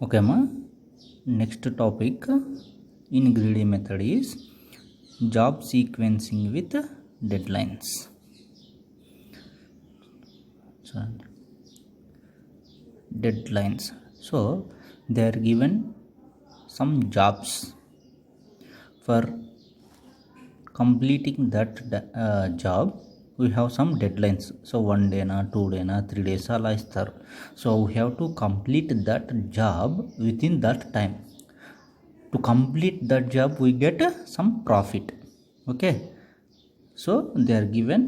Okay, ma. Next topic in greedy method is job sequencing with deadlines. So, deadlines. So they are given some jobs. For completing that job, we have some deadlines. So 1 day na 2 day na 3 days ala istaru. So we have to complete that job within that time. To complete that job we get some profit. Okay, so they are given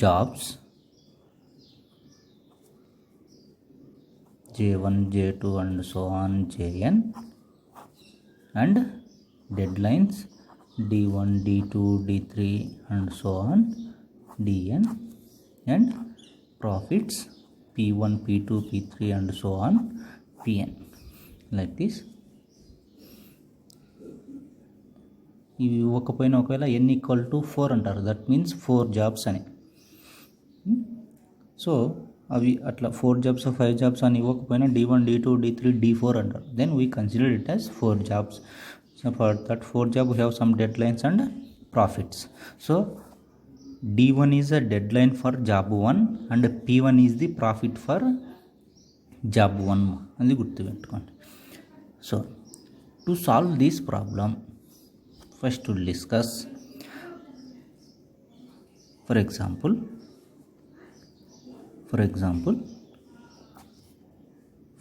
jobs J1 J2 and so on Jn, and deadlines D1 D2 D3 and so on Dn, and profits P1 P2 P3 and so on Pn, like this. ఇవి ఇవ్వకపోయినా ఒకవేళ n equal to 4 అంటారు, that means 4 jobs అని. So అవి అట్లా 4 jobs 5 jobs అని ఇవ్వకపోయినా D1 D2 D3 D4 అంటారు. Then we consider it as 4 jobs. So for that 4 job we have some deadlines and profits. So D1 is a deadline for job 1 and P1 is the profit for job 1 అది గుర్తుపెట్టుకోండి. So to solve this problem, first we'll discuss, for example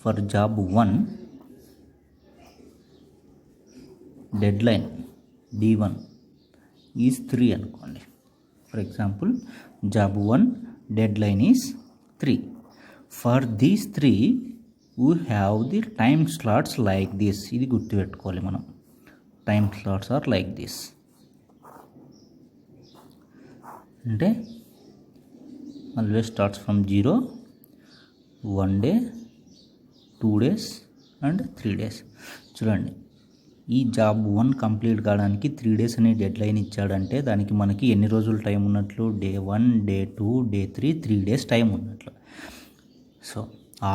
for job 1 deadline D1 is 3 అనుకోండి. For example, job 1 deadline is 3. For these 3 we have the time slots like this. ఇది గుర్తుపెట్టుకోవాలి మనం. Time slots are like this. అంటే always starts from 0, 1 day, 2 days and 3 days. చూడండి, ఈ job 1 complete కావడానికి 3 days అనే dead line ఇచ్చాడంటే దానికి మనకి ఎన్ని రోజులు టైం ఉన్నట్లు? Day 1, day 2, day 3, 3 days time ఉన్నట్లు. So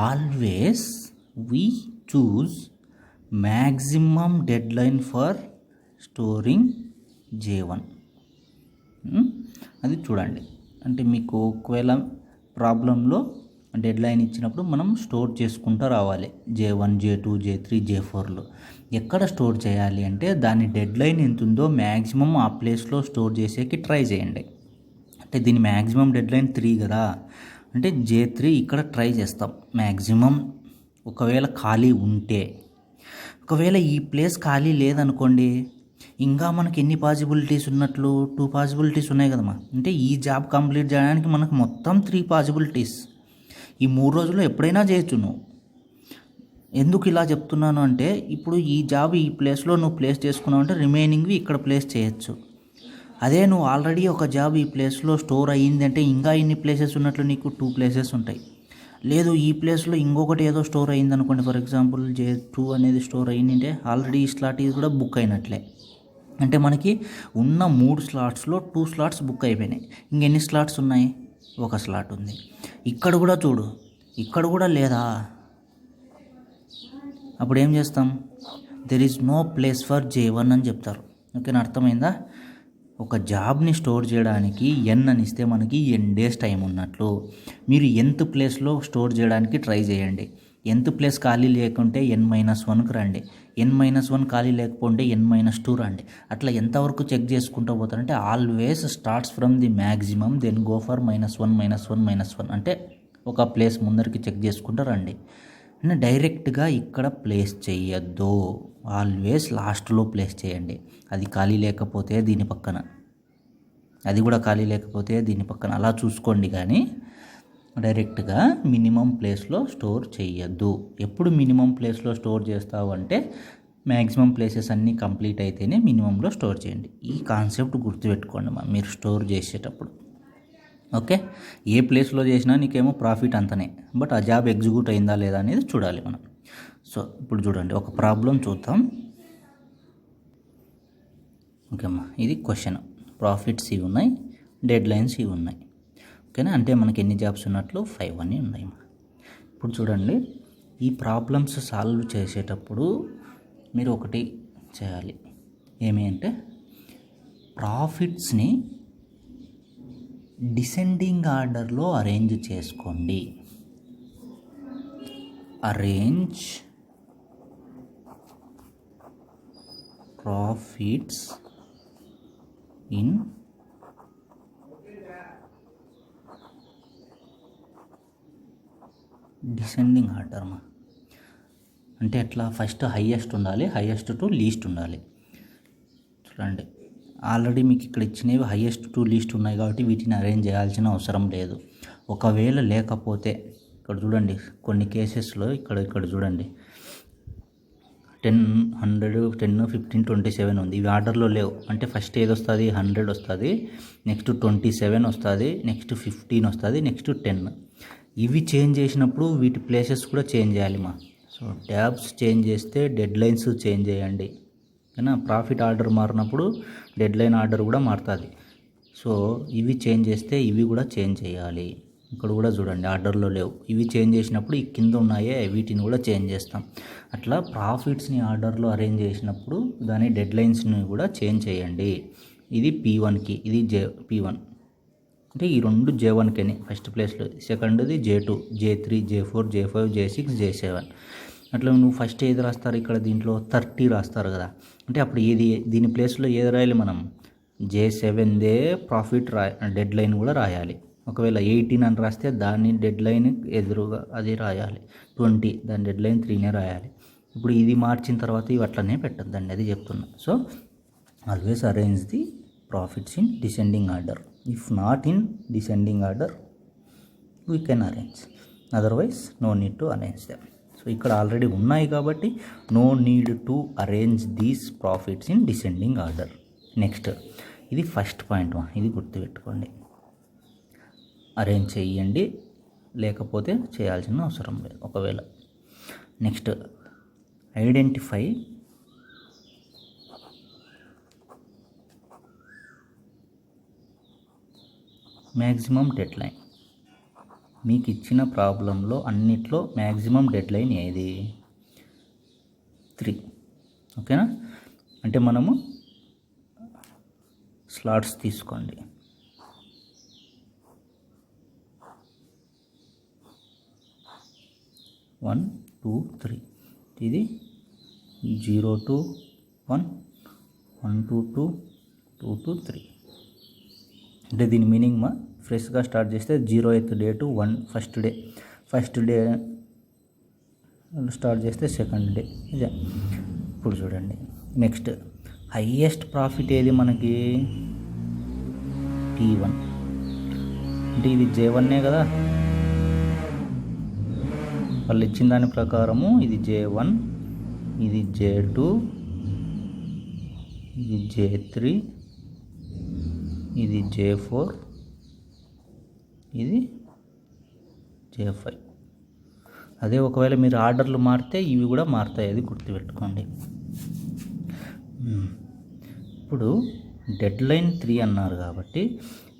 always we choose maximum deadline for storing J1. అది చూడండి. అంటే మీకు ఒకవేళ ప్రాబ్లంలో డెడ్ లైన్ ఇచ్చినప్పుడు మనం స్టోర్ చేసుకుంటూ రావాలి. J1 J2 J3 J4లో ఎక్కడ స్టోర్ చేయాలి అంటే దాని డెడ్ లైన్ ఎంత ఉందో మ్యాక్సిమం ఆ ప్లేస్లో స్టోర్ చేసేకి ట్రై చేయండి. అంటే దీని మ్యాక్సిమం డెడ్ లైన్ 3 కదా, అంటే J3 ఇక్కడ ట్రై చేస్తాం మ్యాక్సిమం. ఒకవేళ ఖాళీ ఉంటే, ఒకవేళ ఈ ప్లేస్ ఖాళీ లేదనుకోండి, ఇంకా మనకి ఎన్ని పాసిబిలిటీస్ ఉన్నట్లు? 2 పాసిబిలిటీస్ ఉన్నాయి కదమ్మా. అంటే ఈ జాబ్ కంప్లీట్ చేయడానికి మనకు మొత్తం 3 పాసిబిలిటీస్. ఈ 3 రోజుల్లో ఎప్పుడైనా చేయొచ్చు నువ్వు. ఎందుకు ఇలా చెప్తున్నాను అంటే, ఇప్పుడు ఈ జాబ్ ఈ ప్లేస్లో నువ్వు ప్లేస్ చేసుకున్నావు అంటే రిమైనింగ్వి ఇక్కడ ప్లేస్ చేయొచ్చు. అదే నువ్వు ఆల్రెడీ ఒక జాబ్ ఈ ప్లేస్లో స్టోర్ అయ్యింది అంటే ఇంకా ఇన్ని ప్లేసెస్ ఉన్నట్లు నీకు 2 ప్లేసెస్ ఉంటాయి. లేదు ఈ ప్లేస్లో ఇంకొకటి ఏదో స్టోర్ అయ్యింది అనుకోండి, ఫర్ ఎగ్జాంపుల్ J2 అనేది స్టోర్ అయ్యిందంటే ఆల్రెడీ ఈ స్లాట్ ఇది కూడా బుక్ అయినట్లే. అంటే మనకి ఉన్న 3 స్లాట్స్లో 2 స్లాట్స్ బుక్ అయిపోయినాయి. ఇంకెన్ని స్లాట్స్ ఉన్నాయి? 1 స్లాట్ ఉంది. ఇక్కడ కూడా చూడు, ఇక్కడ కూడా లేదా? అప్పుడు ఏం చేస్తాం? There is no place for J1 అని చెప్తారు. ఓకేనా, అర్థమైందా? ఒక జాబ్ని స్టోర్ చేయడానికి n అని ఇస్తే మనకి n డేస్ టైం ఉన్నట్లు. మీరు nth ప్లేస్లో స్టోర్ చేయడానికి ట్రై చేయండి. nth ప్లేస్ ఖాళీ లేకుంటే n-1కి రండి. n-1 ఖాళీ లేకపోతే n-2 రండి. అట్లా ఎంతవరకు చెక్ చేసుకుంటూ పోతారంటే always starts from the maximum, then go for -1 అంటే ఒక ప్లేస్ ముందరికి చెక్ చేసుకుంటూ రండి. డైరెక్ట్గా ఇక్కడ ప్లేస్ చేయొద్దు, ఆల్వేస్ లాస్ట్లో ప్లేస్ చేయండి. అది ఖాళీ లేకపోతే దీని పక్కన, అది కూడా ఖాళీ లేకపోతే దీని పక్కన, అలా చూసుకోండి. కానీ డైరెక్ట్గా మినిమం ప్లేస్లో స్టోర్ చేయొద్దు. ఎప్పుడు మినిమం ప్లేస్లో స్టోర్ చేస్తావు అంటే మ్యాక్సిమం ప్లేసెస్ అన్నీ కంప్లీట్ అయితేనే మినిమంలో స్టోర్ చేయండి. ఈ కాన్సెప్ట్ గుర్తుపెట్టుకోండి మీరు స్టోర్ చేసేటప్పుడు. ఓకే, ఏ ప్లేస్లో చేసినా నీకేమో ప్రాఫిట్ అంతనే, బట్ ఆ జాబ్ ఎగ్జిక్యూట్ అయిందా లేదా అనేది చూడాలి మనం. సో ఇప్పుడు చూడండి, ఒక ప్రాబ్లం చూద్దాం. ఓకేమ్మా, ఇది క్వశ్చన్. ప్రాఫిట్స్ ఇవి ఉన్నాయి, డెడ్ లైన్స్ ఇవి ఉన్నాయి. ఓకేనా, అంటే మనకి ఎన్ని జాబ్స్ ఉన్నట్లు? 5 అని ఉన్నాయి. ఇప్పుడు చూడండి, ఈ ప్రాబ్లమ్స్ సాల్వ్ చేసేటప్పుడు మీరు ఒకటి చేయాలి, ఏమి అంటే ప్రాఫిట్స్ని డిసెండింగ్ ఆర్డర్లో అరేంజ్ చేసుకోండి. Arrange profits in descending order అంటే ఎట్లా, ఫస్ట్ హైయెస్ట్ ఉండాలి, హైయెస్ట్ టు లీస్ట్ ఉండాలి. చూడండి, ఆల్రెడీ మీకు ఇక్కడ ఇచ్చినవి హైయెస్ట్ టు లీస్ట్ ఉన్నాయి కాబట్టి వీటిని అరేంజ్ చేయాల్సిన అవసరం లేదు. ఒకవేళ లేకపోతే ఇక్కడ చూడండి, కొన్ని కేసెస్లో ఇక్కడ చూడండి 10, 100, 10, 15, 27 ఉంది. ఇవి ఆర్డర్లో లేవు అంటే ఫస్ట్ ఏది వస్తుంది, 100 వస్తుంది, నెక్స్ట్ 27 వస్తుంది, నెక్స్ట్ 15 వస్తుంది, నెక్స్ట్ 10. ఇవి చేంజ్ చేసినప్పుడు వీటి ప్లేసెస్ కూడా చేంజ్ చేయాలి సో ట్యాబ్స్ చేంజ్ చేస్తే డెడ్ లైన్స్ చేంజ్ చేయండి. ఓకేనా, ప్రాఫిట్ ఆర్డర్ మారినప్పుడు డెడ్ లైన్ ఆర్డర్ కూడా మారుతుంది. సో ఇవి చేంజ్ చేస్తే ఇవి కూడా చేంజ్ చేయాలి. ఇక్కడ కూడా చూడండి ఆర్డర్లో లేవు, ఇవి చేంజ్ చేసినప్పుడు ఈ కింద ఉన్నాయే వీటిని కూడా చేంజ్ చేస్తాం. అట్లా ప్రాఫిట్స్ని ఆర్డర్లో అరేంజ్ చేసినప్పుడు దాని డెడ్ లైన్స్ని కూడా చేంజ్ చేయండి. ఇది P1కి, ఇది P1 అంటే ఈ రెండు J1కి ఫస్ట్ ప్లేస్లో, సెకండ్ది J2, J3, J4, J5, J6, J7. అట్లా నువ్వు ఫస్ట్ ఏది రాస్తారు, ఇక్కడ దీంట్లో 30 రాస్తారు కదా, అంటే అప్పుడు దీని ప్లేస్లో ఏది రాయాలి మనం, J7దే ప్రాఫిట్ డెడ్ లైన్ కూడా రాయాలి. ఒకవేళ 18 అని రాస్తే దాన్ని డెడ్ లైన్ ఎదురుగా అది రాయాలి. 20 దాని డెడ్ లైన్ 3నే రాయాలి. ఇప్పుడు ఇది మార్చిన తర్వాత ఇవి అట్లనే పెట్టద్దండి, అది చెప్తున్నా. So always arrange the profits in descending order. If not in descending order we can arrange, otherwise no need to arrange them. So ఇక్కడ ఆల్రెడీ ఉన్నాయి కాబట్టి no need to arrange these profits in descending order. Next ఇది first point, ఇది గుర్తుపెట్టుకోండి, arrange చేయండి, లేకపోతే చేయాల్సిన అవసరం లేదు ఒకవేళ. Next identify maximum deadline. మీకు ఇచ్చిన ప్రాబ్లంలో అన్నిట్లో మ్యాక్సిమం డెడ్ లైన్ ఏది, 3. ఓకేనా, అంటే మనము స్లాట్స్ తీసుకోండి. 1, 2, 3. ఇది 0 to 1, 1 to 2, 2 to 3. అంటే దీని మీనింగ్ ఫ్రెష్గా స్టార్ట్ చేస్తే 0th day to 1 first day start చేస్తే సెకండ్ డే. ఇదే ఇప్పుడు చూడండి. నెక్స్ట్ హైయెస్ట్ ప్రాఫిట్ ఏది మనకి, P1 అంటే ఇది J1నే కదా, వాళ్ళు ఇచ్చిన దాని ప్రకారము ఇది J1, ఇది J2, ఇది J3, ఇది J4, ఇది J5. అదే ఒకవేళ మీరు ఆర్డర్లు మారితే ఇవి కూడా మారుతాయి, అది గుర్తుపెట్టుకోండి. ఇప్పుడు డెడ్ లైన్ 3 అన్నారు కాబట్టి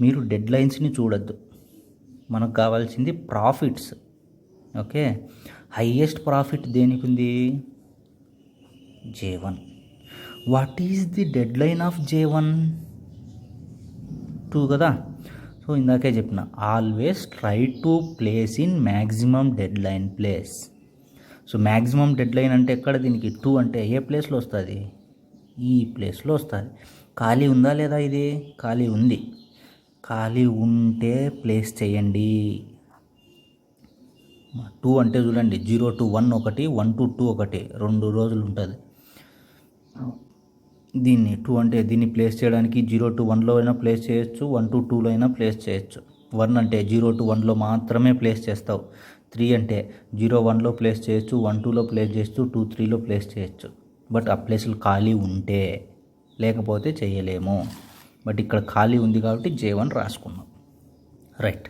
మీరు డెడ్ లైన్స్ని చూడొద్దు, మనకు కావాల్సింది ప్రాఫిట్స్. ఓకే, హైయెస్ట్ ప్రాఫిట్ దేనికి ఉంది, J1. What is the dead line of J1? 2 కదా. సో ఇందాకే చెప్పిన, always try to place in maximum deadline place. So maximum dead line అంటే ఎక్కడ, దీనికి 2 అంటే ఏ ప్లేస్లో వస్తుంది, ఈ ప్లేస్లో వస్తుంది. ఖాళీ ఉందా లేదా, ఇది ఖాళీ ఉంది, ఖాళీ ఉంటే ప్లేస్ చేయండి. 2 అంటే చూడండి 0 to 1 ఒకటి, 1 to 2 ఒకటి, 2 రోజులు ఉంటుంది. దీన్ని 2 అంటే దీన్ని ప్లేస్ చేయడానికి 0 to 1లో అయినా ప్లేస్ చేయొచ్చు, 1 to 2లో అయినా ప్లేస్ చేయొచ్చు. 1 అంటే 0 to 1లో మాత్రమే ప్లేస్ చేస్తావు. 3 అంటే 0, 1లో ప్లేస్ చేయొచ్చు, 1, 2లో ప్లేస్ చేయొచ్చు, 2, 3లో ప్లేస్ చేయొచ్చు. బట్ ఆ ప్లేసులు ఖాళీ ఉంటే, లేకపోతే చేయలేము. బట్ ఇక్కడ ఖాళీ ఉంది కాబట్టి J1 రాసుకున్నాం. రైట్,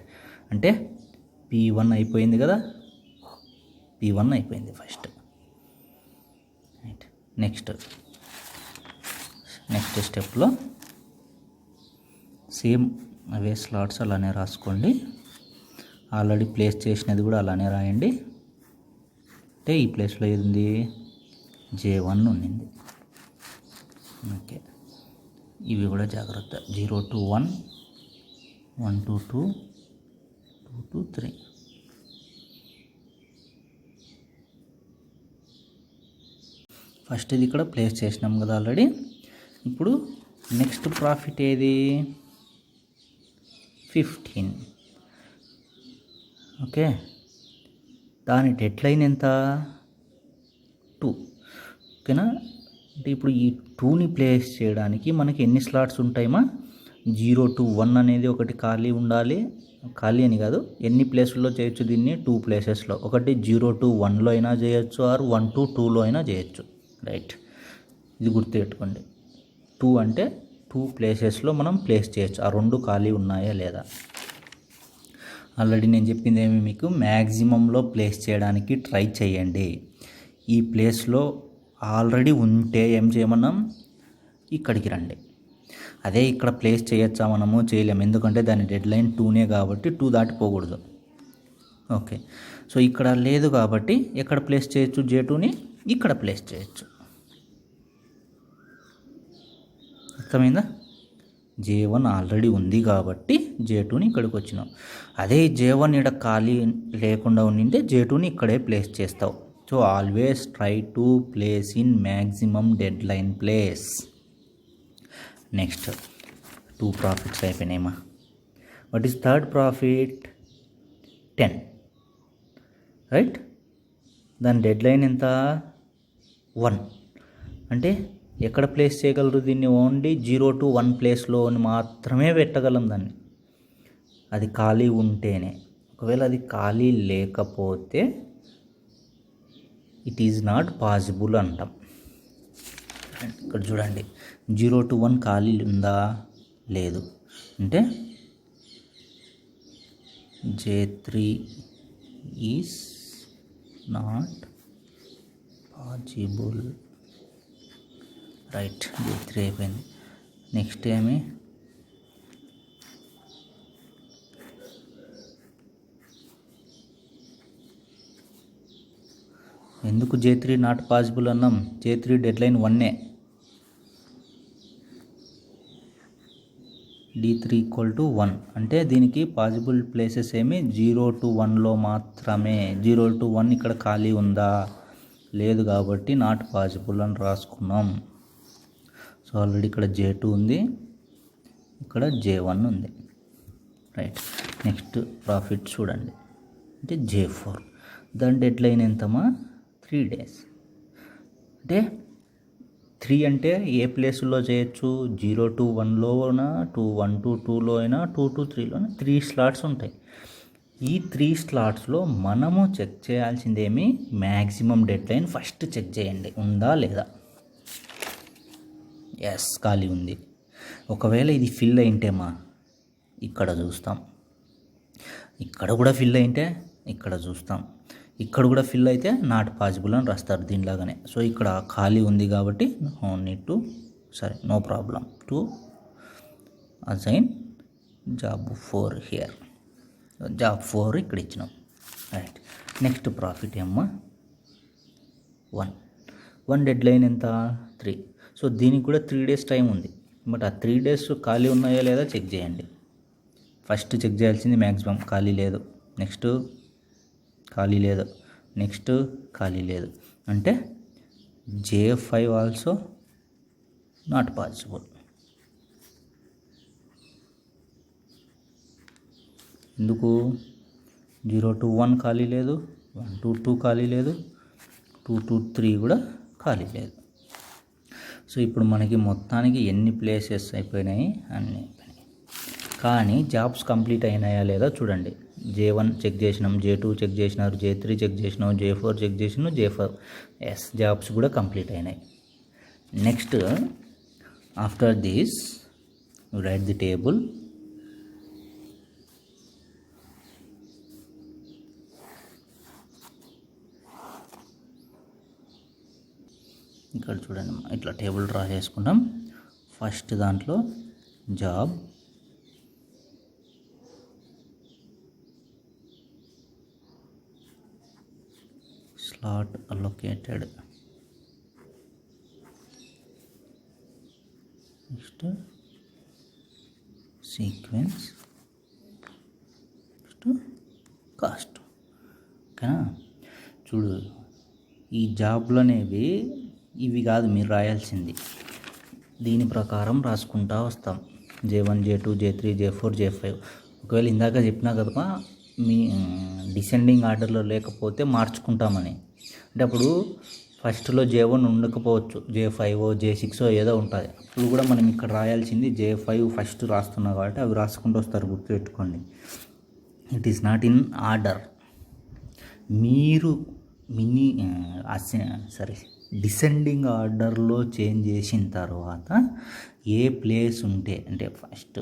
అంటే P1 అయిపోయింది కదా, P1 అయిపోయింది ఫస్ట్. రైట్, నెక్స్ట్ స్టెప్లో సేమ్ అవే స్లాట్స్ అలానే రాసుకోండి. ఆల్రెడీ ప్లేస్ చేసినది కూడా అలానే రాయండి. అంటే ఈ ప్లేస్లో ఏది ఉంది, J1 ఉండింది. ఓకే, ఇవి కూడా జాగ్రత్త. 0 to 1, 1 to 2, 2 to 3. ఫస్ట్ ఇది ఇక్కడ ప్లేస్ చేసినాం కదా ఆల్రెడీ. ఇప్పుడు నెక్స్ట్ ప్రాఫిట్ ఏది, 15. ఓకే, దాని డెడ్ లైన్ ఎంత, 2. ఓకేనా. అంటే ఇప్పుడు ఈ 2ని ప్లేస్ చేయడానికి మనకి ఎన్ని స్లాట్స్ ఉంటాయమా, 0 to 1 అనేది ఒకటి ఖాళీ ఉండాలి. ఖాళీ అని కాదు, ఎన్ని ప్లేసుల్లో చేయొచ్చు దీన్ని, 2 ప్లేసెస్లో. ఒకటి 0 to 1లో అయినా చేయొచ్చు, ఆర్ 1 to 2లో అయినా చేయొచ్చు. రైట్, ఇది గుర్తుపెట్టుకోండి. 2 అంటే 2 ప్లేసెస్లో మనం ప్లేస్ చేయొచ్చు. ఆ 2 ఖాళీ ఉన్నాయా లేదా. ఆల్రెడీ నేను చెప్పింది ఏమి మీకు, మ్యాక్సిమంలో ప్లేస్ చేయడానికి ట్రై చేయండి. ఈ ప్లేస్లో ఆల్రెడీ ఉంటే ఏం చేయమన్నాం, ఇక్కడికి రండి. అదే ఇక్కడ ప్లేస్ చేయొచ్చా, మనము చేయలేము. ఎందుకంటే దాని డెడ్ లైన్ 2నే కాబట్టి 2 దాటిపోకూడదు. ఓకే, సో ఇక్కడ లేదు కాబట్టి ఎక్కడ ప్లేస్ చేయొచ్చు, J2ని ఇక్కడ ప్లేస్ చేయొచ్చు. అర్థమైందా. J1 ఆల్రెడీ ఉంది కాబట్టి J2ని ఇక్కడికి వచ్చినాం. అదే J1 ఇక్కడ ఖాళీ లేకుండా ఉండింటే J2ని ఇక్కడే ప్లేస్ చేస్తావు. So always try to place in maximum deadline place. Next 2 profits అయిపోయినాయమ్మా. What is third profit, 10. Right, దాని డెడ్ లైన్ ఎంత, 1. అంటే ఎక్కడ ప్లేస్ చేయగలరు దీన్ని, ఓన్లీ 0 to 1 ప్లేస్లో మాత్రమే పెట్టగలం దాన్ని, అది ఖాళీ ఉంటేనే. ఒకవేళ అది ఖాళీ లేకపోతే ఇట్ ఈజ్ నాట్ పాసిబుల్ అంటాం. ఇక్కడ చూడండి, 0 to 1 ఖాళీ ఉందా, లేదు. అంటే J3 is not possible. Right, J3 అయిపోయింది. నెక్స్ట్ ఏమి, ఎందుకు J3 నాట్ పాసిబుల్ అన్నాం, J3 డెడ్ లైన్ 1. D3 = 1 అంటే దీనికి పాసిబుల్ ప్లేసెస్ ఏమి, 0 to 1లో మాత్రమే. 0 to 1 ఇక్కడ ఖాళీ ఉందా, లేదు కాబట్టి నాట్ పాసిబుల్ అని రాసుకున్నాం. సో ఆల్రెడీ ఇక్కడ J2 ఉంది, ఇక్కడ J1 ఉంది. రైట్, నెక్స్ట్ ప్రాఫిట్ చూడండి, అంటే J4. దాని డెడ్ లైన్ ఎంతమా, 3 days. అంటే 3 అంటే ఏ ప్లేసుల్లో చేయొచ్చు, 0 to 1లోనా, 1 to 2లో అయినా, 2 to 3లోనా. 3 స్లాట్స్ ఉంటాయి. ఈ 3 స్లాట్స్లో మనము చెక్ చేయాల్సిందేమి, maximum deadline first check చేయండి, ఉందా లేదా. ఎస్, ఖాళీ ఉంది. ఒకవేళ ఇది ఫిల్ అయింటేమా ఇక్కడ చూస్తాం, ఇక్కడ కూడా ఫిల్ అయింటే ఇక్కడ చూస్తాం, ఇక్కడ కూడా ఫిల్ అయితే నాట్ పాసిబుల్ అని రాస్తారు దీనిలాగానే. సో ఇక్కడ ఖాళీ ఉంది కాబట్టి no problem to assign job 4 here. Job 4 ఇక్కడ ఇచ్చినాం. రైట్, నెక్స్ట్ ప్రాఫిట్ ఏమ్మా, 1 డెడ్ లైన్ ఎంత, 3. సో దీనికి కూడా 3 days టైం ఉంది. బట్ ఆ 3 days ఖాళీ ఉన్నాయో లేదా చెక్ చేయండి. ఫస్ట్ చెక్ చేయాల్సింది మ్యాక్సిమం ఖాళీ లేదు, నెక్స్ట్ ఖాళీ లేదు, నెక్స్ట్ ఖాళీ లేదు. అంటే J5 ఆల్సో నాట్ పాసిబుల్. ఎందుకు, 0 to 1 ఖాళీ లేదు, 1 to 2 ఖాళీ లేదు, 2 to 3 కూడా ఖాళీ లేదు. సో ఇప్పుడు మనకి మొత్తానికి ఎన్ని ప్లేసెస్ అయిపోయినాయి, అన్నీ అయిపోయినాయి. కానీ జాబ్స్ కంప్లీట్ అయినాయా లేదా చూడండి. J1 చెక్ చేసినాం, J2 చెక్ చేసినారు, J3 చెక్ చేసినాం, J4 చెక్ చేసినాం, J5. ఎస్, జాబ్స్ కూడా కంప్లీట్ అయినాయి. Next after this right the table. ఇక్కడ చూడండి, ఇట్లా టేబుల్ డ్రా చేసుకుంటాం. ఫస్ట్ దాంట్లో job, slot allocated. Next sequence, next cost. ఓకేనా? చూడు, ఈ జాబ్లు అనేవి ఇవి కాదు మీరు రాయాల్సింది, దీని ప్రకారం రాసుకుంటా వస్తాం. J1, J2, J3, J4, J5. ఒకవేళ ఇందాక చెప్పినా కదా మీ డిసెండింగ్ ఆర్డర్లో లేకపోతే మార్చుకుంటామని. అంటే అప్పుడు ఫస్ట్లో J1 ఉండకపోవచ్చు, J5 J6 ఏదో ఉంటుంది. అప్పుడు కూడా మనం ఇక్కడ రాయాల్సింది J5 ఫస్ట్ రాస్తున్నాం కాబట్టి అవి రాసుకుంటూ వస్తారు, గుర్తుపెట్టుకోండి. It is not in order. మీరు డిసెండింగ్ ఆర్డర్లో చేంజ్ చేసిన తర్వాత ఏ ప్లేస్ ఉంటే అంటే ఫస్ట్,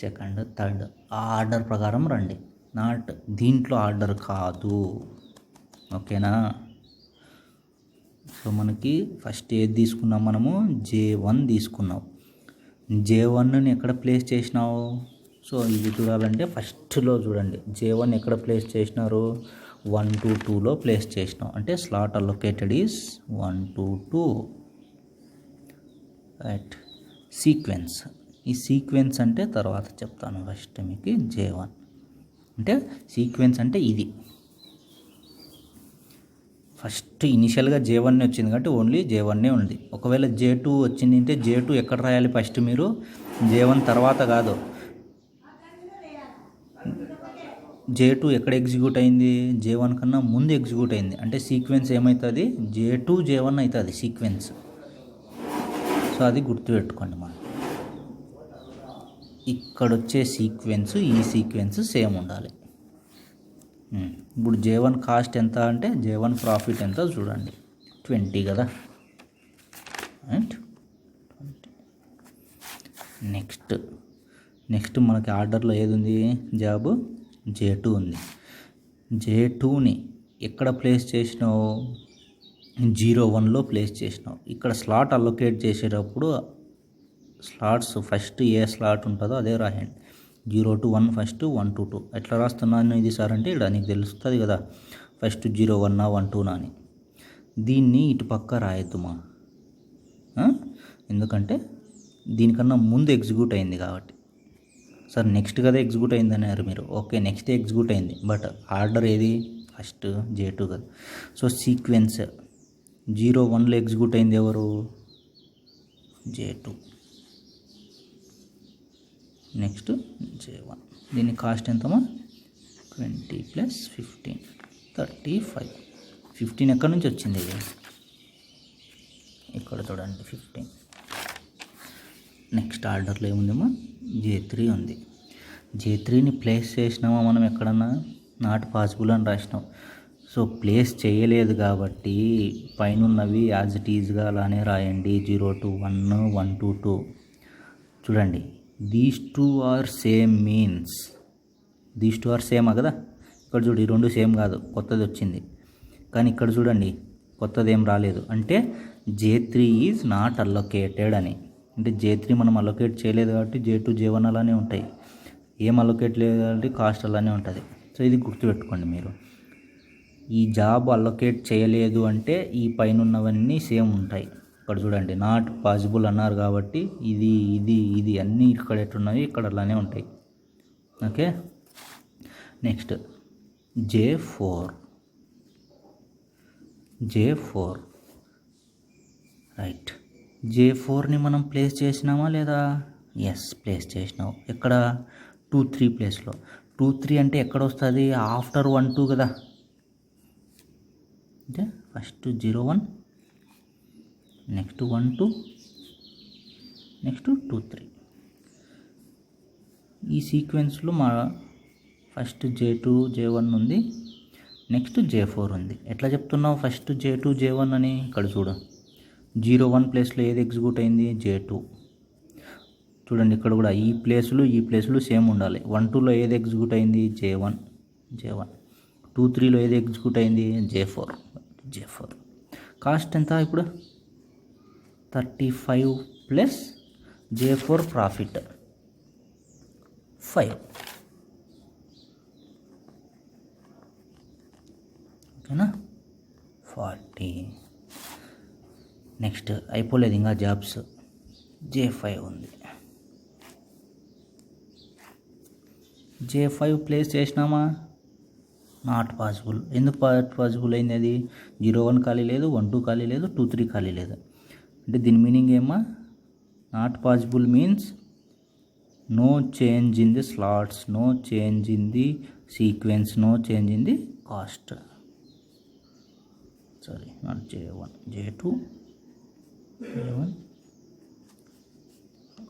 సెకండ్, థర్డ్ ఆ ఆర్డర్ ప్రకారం రండి. నాట్ దీంట్లో ఆర్డర్ కాదు. ఓకేనా? సో మనకి ఫస్ట్ ఏది తీసుకున్నాం, మనము J1 తీసుకున్నాం. J1ని ఎక్కడ ప్లేస్ చేసినావు? సో ఇది చూడాలంటే ఫస్ట్లో చూడండి, J1 ఎక్కడ ప్లేస్ చేసినారు? 1 to 2లో ప్లేస్ చేసినాం. అంటే slot allocated is 1 to 2. Right. Sequence, ఈ సీక్వెన్స్ అంటే తర్వాత చెప్తాను. ఫస్ట్ మీకు J1 అంటే సీక్వెన్స్ అంటే ఇది. ఫస్ట్ ఇనిషియల్గా J1 వచ్చింది కాబట్టి ఓన్లీ J1 ఉంది. ఒకవేళ J2 వచ్చింది అంటే J2 ఎక్కడ రాయాలి? ఫస్ట్ మీరు J1 తర్వాత కాదు, J2 ఎక్కడ ఎగ్జిక్యూట్ అయింది? J1 కన్నా ముందు ఎగ్జిక్యూట్ అయింది. అంటే సీక్వెన్స్ ఏమవుతుంది? J2 J1 అవుతుంది సీక్వెన్స్. సో అది గుర్తుపెట్టుకోండి. మనం ఇక్కడ వచ్చే సీక్వెన్స్ ఈ సీక్వెన్స్ సేమ్ ఉండాలి. ఇప్పుడు J1 కాస్ట్ ఎంత అంటే J1 ప్రాఫిట్ ఎంత చూడండి, 20 కదా. రైట్. నెక్స్ట్ మనకి ఆర్డర్లో ఏది ఉంది? జాబ్ J2 ఉంది. J2ని ఎక్కడ ప్లేస్ చేసినావు? 01లో ప్లేస్ చేసినావు. ఇక్కడ స్లాట్ అలొకేట్ చేసేటప్పుడు స్లాట్స్ ఫస్ట్ ఏ స్లాట్ ఉంటుందో అదే రాయండి. 0 to 1 ఫస్ట్, 1 to 2. ఎట్లా రాస్తున్నాను ఇది సార్ అంటే ఇక్కడ నీకు తెలుస్తుంది కదా, ఫస్ట్ 01 1 2 అని. దీన్ని ఇటు పక్క రాయొద్దుమా, ఎందుకంటే దీనికన్నా ముందు ఎగ్జిక్యూట్ అయింది కాబట్టి. సార్ నెక్స్ట్ కదా ఎగ్జిక్యూట్ అయింది అన్నారు మీరు. ఓకే, నెక్స్ట్ ఎగ్జిక్యూట్ అయింది, బట్ ఆర్డర్ ఏది? ఫస్ట్ J2 కదా. సో సీక్వెన్స్ 01లో ఎగ్జిక్యూట్ అయింది ఎవరు? J2. Next J1. దీని కాస్ట్ ఎంతమా? 20 + 15 35. 15 ఎక్కడి నుంచి వచ్చింది? ఇక్కడ చూడండి 15. నెక్స్ట్ ఆర్డర్లో ఏముందేమో J3 ఉంది. J3ని ప్లేస్ చేసినామా మనం ఎక్కడన్నా? నాట్ పాసిబుల్ అని రాసినాం. సో ప్లేస్ చేయలేదు కాబట్టి పైన ఉన్నవి యాజ్ ఇట్ ఈజ్గా అలానే రాయండి. 0 to 1 1 to 2. చూడండి, these two are same means these two are సేమా కదా. ఇక్కడ చూడు, ఈ రెండు సేమ్ కాదు, కొత్తది వచ్చింది. కానీ ఇక్కడ చూడండి కొత్తది ఏం రాలేదు. అంటే J3 ఈజ్ నాట్ అలొకేటెడ్ అని. అంటే J3 మనం అలొకేట్ చేయలేదు కాబట్టి J2 J1 అలానే ఉంటాయి. ఏం అలొకేట్ లేదు కాబట్టి కాస్ట్ అలానే ఉంటుంది. సో ఇది గుర్తుపెట్టుకోండి మీరు. ఈ జాబ్ అలొకేట్ చేయలేదు అంటే ఈ పైన ఉన్నవన్నీ సేమ్ ఉంటాయి. ఇక్కడ చూడండి, నాట్ పాసిబుల్ అన్నారు కాబట్టి ఇది ఇది ఇది అన్నీ ఇక్కడ ఎట్టున్నాయి ఇక్కడ అలానే ఉంటాయి. ఓకే. Next J4. రైట్. J4ని మనం ప్లేస్ చేసినామా లేదా? ఎస్, ప్లేస్ చేసినావు. ఎక్కడ? 2 3 ప్లేస్లో. 2 3 అంటే ఎక్కడ వస్తుంది? ఆఫ్టర్ 1 2 కదా. అంటే ఫస్ట్ 0 1, నెక్స్ట్ 1 2, నెక్స్ట్ 2 3. ఈ సీక్వెన్స్లో మా ఫస్ట్ J2 J1 ఉంది, నెక్స్ట్ J4 ఉంది. ఎట్లా చెప్తున్నావు ఫస్ట్ J2 J1 అని? ఇక్కడ చూడు, 0 1 ప్లేస్లో ఏది ఎగ్జిక్యూట్ అయింది? J2. చూడండి ఇక్కడ కూడా ఈ ప్లేసులు సేమ్ ఉండాలి. 1 2లో ఏది ఎగ్జిక్యూట్ అయింది? J1. 2 3లో ఏది ఎగ్జిక్యూట్ అయింది? J4. కాస్ట్ ఎంత ఇప్పుడు? 35 ప్లస్ J4 ప్రాఫిట్ 5. ఓకేనా? 40. నెక్స్ట్ అయిపోలేదు ఇంకా జాబ్స్. J5 ఉంది. J5 ప్లేస్ చేసినామా, నాట్ పాసిబుల్. ఎందుకు పాసిబుల్ అయింది? అది 01 ఖాళీ లేదు, 12 ఖాళీ లేదు, 23 ఖాళీ లేదు. అంటే దీని మీనింగ్ ఏమా, not possible means no change in the slots, no change in the sequence, no change in the cost. Sorry, not J1, J2, J1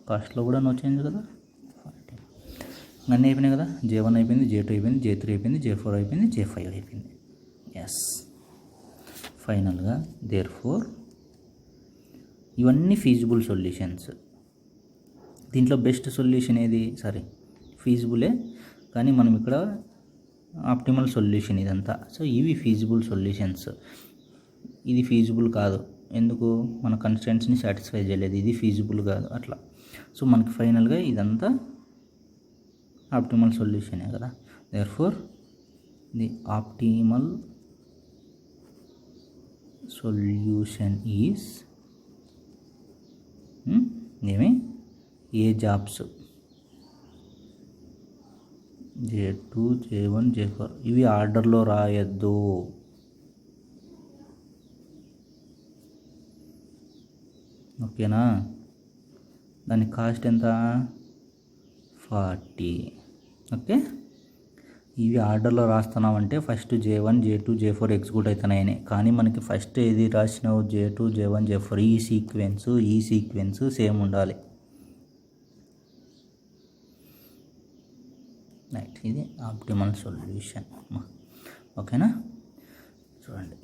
కాస్ట్లో కూడా నో చేంజ్ కదా. అన్నీ అయిపోయినాయి కదా. J1 అయిపోయింది, J2 అయిపోయింది, J3 అయిపోయింది, J4 అయిపోయింది, J5 అయిపోయింది. ఎస్, ఫైనల్గా దేర్ఫోర్ ఇవన్నీ ఫీజిబుల్ సొల్యూషన్స్. దీంట్లో బెస్ట్ సొల్యూషన్ ఏది? సరే, ఫీజిబులే, కానీ మనం ఇక్కడ ఆప్టిమల్ సొల్యూషన్ ఇదంతా. సో ఇవి ఫీజిబుల్ సొల్యూషన్స్. ఇది ఫీజిబుల్ కాదు, ఎందుకు? మన కన్స్టెంట్స్ని సాటిస్ఫై చేయలేదు, ఇది ఫీజిబుల్ కాదు, అట్లా. సో మనకి ఫైనల్గా ఇదంతా ఆప్టిమల్ సొల్యూషనే కదా. Therefore the optimal solution is ఏమి? ఏ జాబ్స్ J2, J1, J4 ఇవి ఆర్డర్లో రాయొద్దు. ఓకేనా? దాని కాస్ట్ ఎంత? 40. ఓకే, ఇవి ఆర్డర్లో రాస్తున్నామంటే first J1, J2, J4 execute అవుతున్నాయని. కానీ మనకి ఫస్ట్ ఏది రాసినావు? J2, J1, J4. ఈ సీక్వెన్స్ సేమ్ ఉండాలి. రైట్, ఇది ఆప్టిమల్ సొల్యూషన్. ఓకేనా? చూడండి.